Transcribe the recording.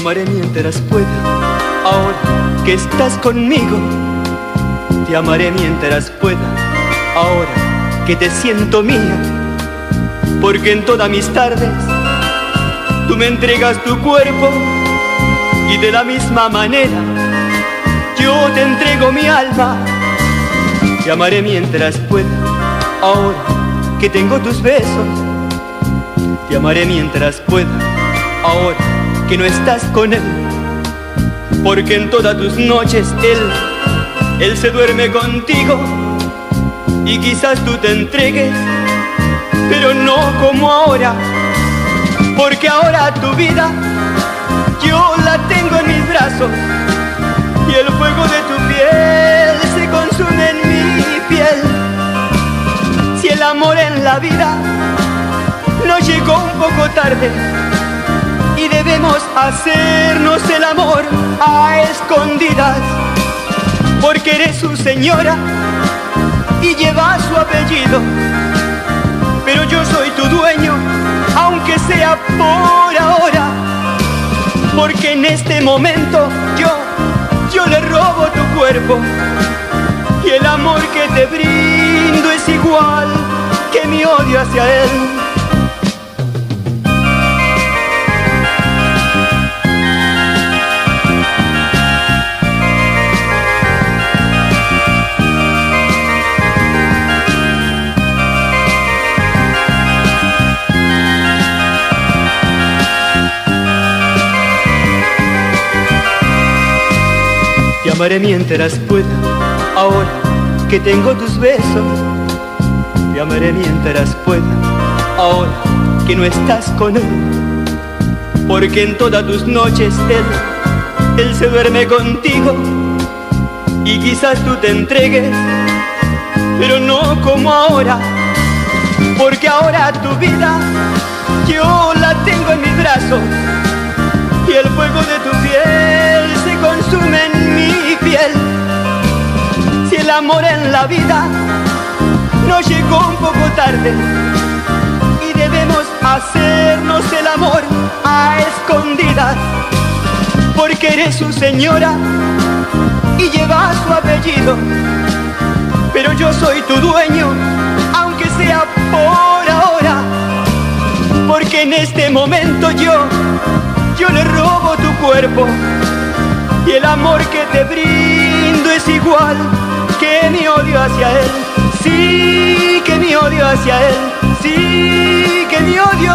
amaré mientras pueda, ahora que estás conmigo. Te amaré mientras pueda, ahora que te siento mía. Porque en todas mis tardes tú me entregas tu cuerpo, y de la misma manera yo te entrego mi alma. Te amaré mientras pueda, ahora que tengo tus besos. Te amaré mientras pueda, ahora que no estás con él. Porque en todas tus noches él se duerme contigo. Y quizás tú te entregues, pero no como ahora. Porque ahora tu vida yo la tengo en mis brazos, y el fuego de tu piel se consume en mi piel. Si el amor en la vida nos llegó un poco tarde, y debemos hacernos el amor a escondidas, porque eres su señora y llevas su apellido. Pero yo soy tu dueño, aunque sea por ahora. Porque en este momento yo le robo tu cuerpo, y el amor que te brindo es igual que mi odio hacia él. Te amaré mientras pueda, ahora que tengo tus besos. Te amaré mientras pueda, ahora que no estás con él. Porque en todas tus noches él se duerme contigo. Y quizás tú te entregues, pero no como ahora. Porque ahora tu vida yo la tengo en mis brazos, y el fuego de tu piel se consume en mi piel. Si el amor en la vida nos llegó un poco tarde, y debemos hacernos el amor a escondidas, porque eres su señora y llevas su apellido. Pero yo soy tu dueño, aunque sea por ahora. Porque en este momento yo le robo tu cuerpo, y el amor que te brindo es igual que mi odio hacia él. Sí, que mi odio hacia él. Sí, que mi odio